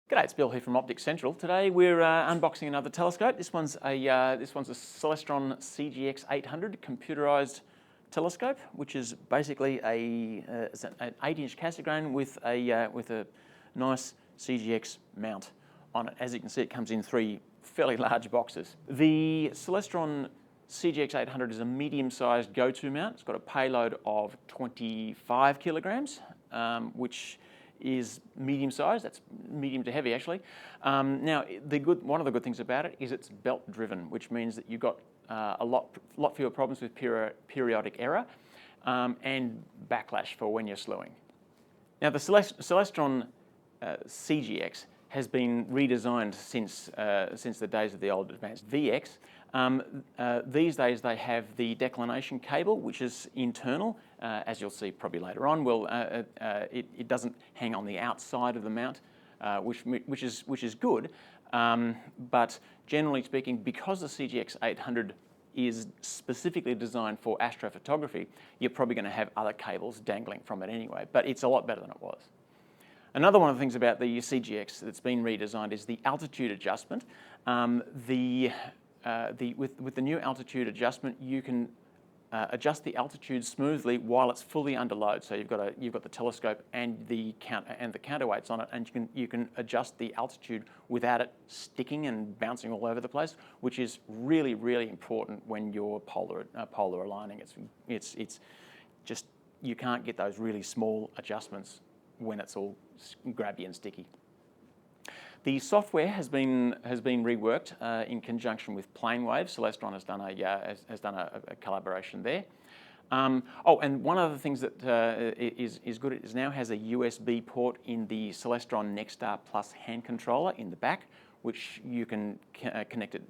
G'day, it's Bill here from OpticsCentral. Today we're unboxing another telescope. This one's a Celestron CGX800 computerized telescope, which is basically an 8-inch Cassegrain with a nice CGX mount on it. As you can see, it comes in 3 fairly large boxes. The Celestron CGX800 is a medium-sized go-to mount. It's got a payload of 25 kilograms, which is medium-sized. That's medium to heavy, actually. Now, one of the good things about it is it's belt-driven, which means that you've got a lot fewer problems with periodic error and backlash for when you're slewing. Now, the Celestron CGX has been redesigned since the days of the old advanced VX. These days they have the declination cable, which is internal, as you'll see probably later on. It doesn't hang on the outside of the mount, which is good. But generally speaking, because the CGX800 is specifically designed for astrophotography, you're probably going to have other cables dangling from it anyway. But it's a lot better than it was. Another one of the things about the CGX that's been redesigned is the altitude adjustment. With the new altitude adjustment, you can adjust the altitude smoothly while it's fully under load. So you've got the telescope and the counterweights on it, and you can adjust the altitude without it sticking and bouncing all over the place, which is really, really important when you're polar aligning. It's just, you can't get those really small adjustments when it's all grabby and sticky. The software has been reworked in conjunction with PlaneWave. Celestron has done a collaboration there. Oh, and one of the things that is good, it now has a USB port in the Celestron Nexstar Plus hand controller in the back, which you can connect it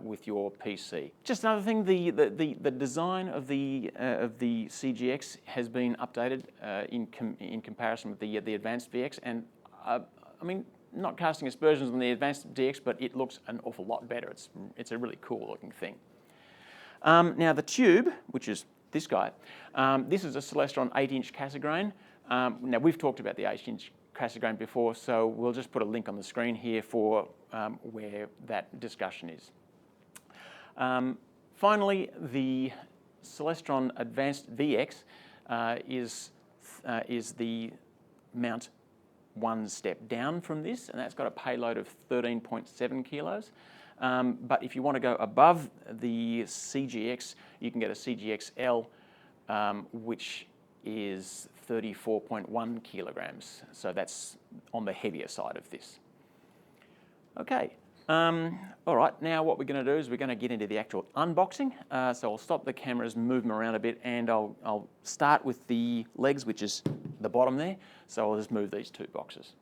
with your PC. Just another thing, the design of the CGX has been updated in comparison with the advanced VX, and I mean, not casting aspersions on the advanced DX, but it looks an awful lot better. It's a really cool looking thing. Now the tube, which is this guy, this is a Celestron 8-inch Cassegrain. Now we've talked about the 8-inch Cassegrain before, so we'll just put a link on the screen here for where that discussion is. Finally, the Celestron Advanced VX is the mount one step down from this, and that's got a payload of 13.7 kilos. But if you want to go above the CGX, you can get a CGXL, which is 34.1 kilograms. So that's on the heavier side of this. Okay. All right, now what we're going to do is we're going to get into the actual unboxing. So I'll stop the cameras, move them around a bit, and I'll start with the legs, which is the bottom there. So I'll just move these 2 boxes.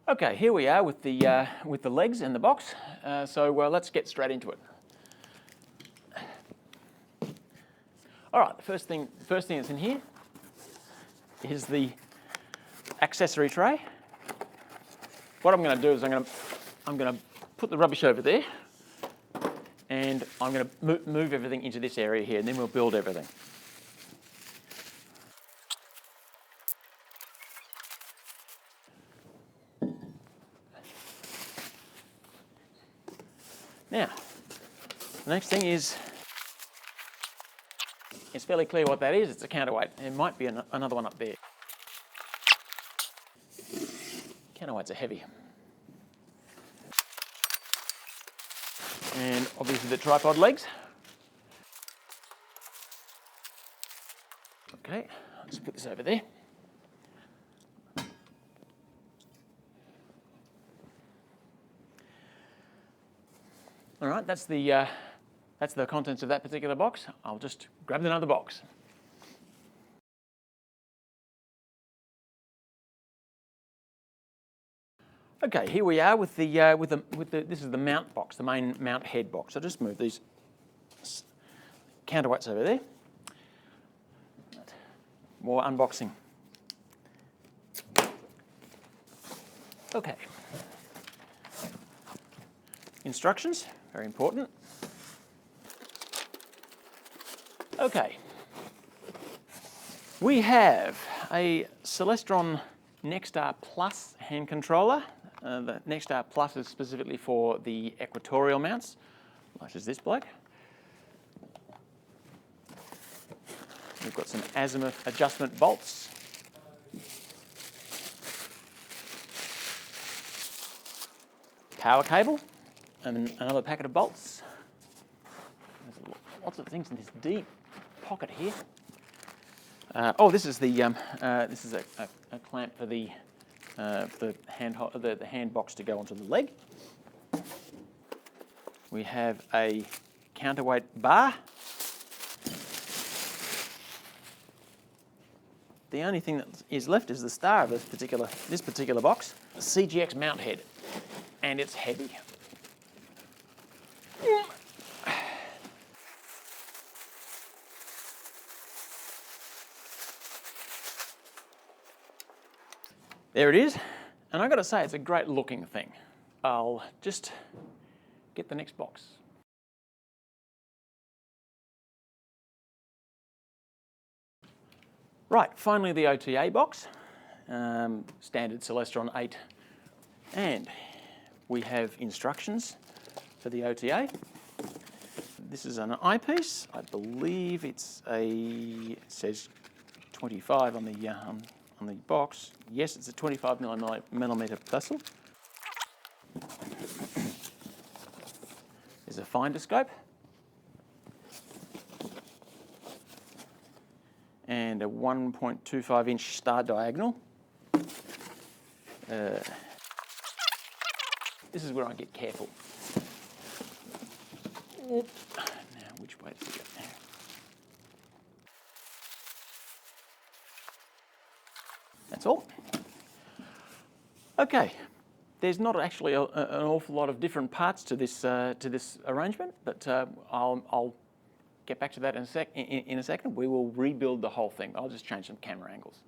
Okay, here we are with the legs and the box. So let's get straight into it. All right, the first thing that's in here is the accessory tray. What I'm going to do is I'm going to put the rubbish over there, and I'm going to move everything into this area here, and then we'll build everything. Now, the next thing is, it's fairly clear what that is. It's a counterweight. There might be another one up there. Counterweights are heavy. And obviously the tripod legs. Okay, let's put this over there. All right, that's the contents of that particular box. I'll just grab another box. Okay, here we are with this is the mount box, the main mount head box. I'll just move these counterweights over there. More unboxing. Okay. Instructions, very important. Okay. We have a Celestron Nexstar Plus hand controller. The Nexstar Plus is specifically for the equatorial mounts, such as this bloke. We've got some azimuth adjustment bolts. Power cable and another packet of bolts. There's lots of things in this deep pocket here. This is a clamp for the hand box to go onto the leg. We have a counterweight bar. The only thing that is left is the star of this particular box, the CGX mount head, and it's heavy. There it is, and I've got to say it's a great looking thing. I'll just get the next box. Right, finally the OTA box, standard Celestron 8, and we have instructions for the OTA. This is an eyepiece. I believe it says 25 on the box. Yes, it's a 25mm vessel. There's a finderscope and a 1.25-inch star diagonal. This is where I get careful. Now, which way does it go now? That's all. Okay, there's not actually an awful lot of different parts to this arrangement, but I'll get back to that in a second. We will rebuild the whole thing. I'll just change some camera angles.